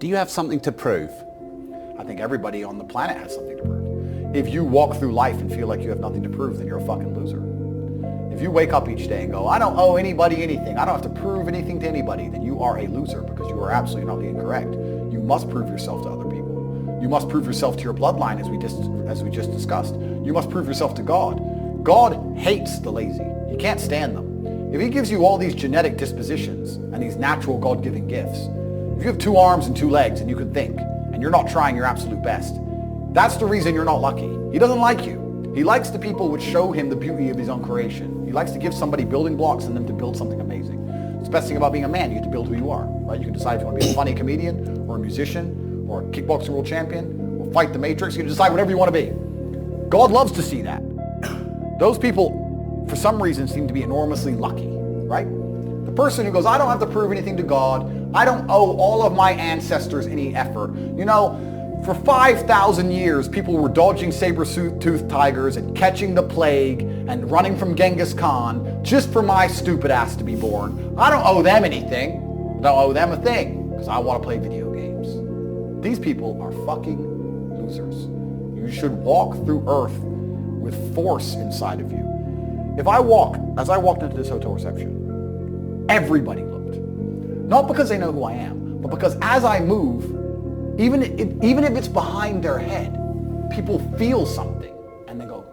Do you have something to prove? I think everybody on the planet has something to prove. If you walk through life and feel like you have nothing to prove, then you're a fucking loser. If you wake up each day and go, I don't owe anybody anything, I don't have to prove anything to anybody, then you are a loser because you are absolutely not incorrect. You must prove yourself to other people. You must prove yourself to your bloodline as we just discussed. You must prove yourself to God. God hates the lazy. He can't stand them. If he gives you all these genetic dispositions and these natural God-given gifts, if you have 2 arms and 2 legs and you can think, and you're not trying your absolute best, that's the reason you're not lucky. He doesn't like you. He likes the people which show him the beauty of his own creation. He likes to give somebody building blocks and them to build something amazing. It's the best thing about being a man. You get to build who you are, right? You can decide if you want to be a funny comedian or a musician or a kickboxing world champion or fight the Matrix. You can decide whatever you want to be. God loves to see that. Those people, for some reason, seem to be enormously lucky, right? The person who goes, I don't have to prove anything to God. I don't owe all of my ancestors any effort. You know, for 5,000 years, people were dodging saber-toothed tigers and catching the plague and running from Genghis Khan just for my stupid ass to be born. I don't owe them anything. I don't owe them a thing because I want to play video games. These people are fucking losers. You should walk through earth with force inside of you. As I walked into this hotel reception, everybody looked. Not because they know who I am, but because as I move, even if it's behind their head, people feel something and they go,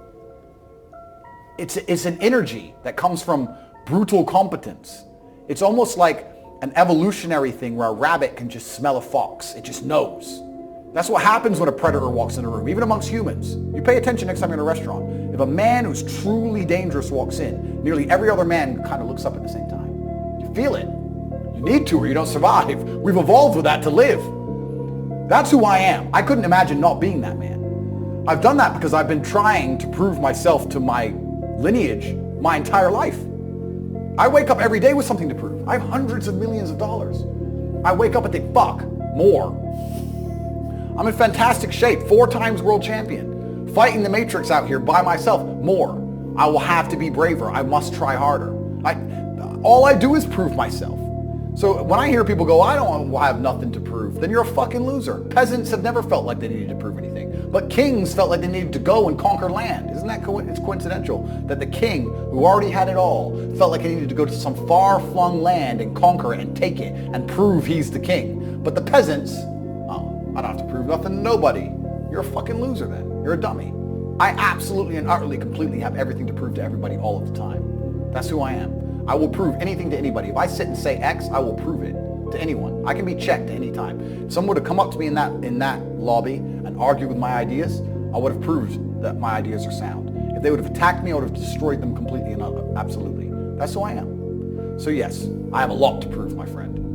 it's an energy that comes from brutal competence. It's almost like an evolutionary thing where a rabbit can just smell a fox. It just knows. That's what happens when a predator walks in a room, even amongst humans. You pay attention next time you're in a restaurant. If a man who's truly dangerous walks in, nearly every other man kind of looks up at the same time. You feel it. You need to or you don't survive. We've evolved with that to live. That's who I am. I couldn't imagine not being that man. I've done that because I've been trying to prove myself to my lineage my entire life. I wake up every day with something to prove. I have hundreds of millions of dollars. I wake up and think, fuck, more. I'm in fantastic shape, 4 times world champion. Fighting the Matrix out here by myself, more. I will have to be braver. I must try harder. All I do is prove myself. So when I hear people go, I don't have nothing to prove, then you're a fucking loser. Peasants have never felt like they needed to prove anything. But kings felt like they needed to go and conquer land. Isn't that it's coincidental that the king, who already had it all, felt like he needed to go to some far-flung land and conquer it and take it and prove he's the king. But the peasants, oh, I don't have to prove nothing to nobody. You're a fucking loser then. You're a dummy. I absolutely and utterly, completely have everything to prove to everybody all of the time. That's who I am. I will prove anything to anybody. If I sit and say X, I will prove it to anyone. I can be checked any time. If someone would have come up to me in that lobby and argued with my ideas, I would have proved that my ideas are sound. If they would have attacked me, I would have destroyed them completely and absolutely. That's who I am. So yes, I have a lot to prove, my friend.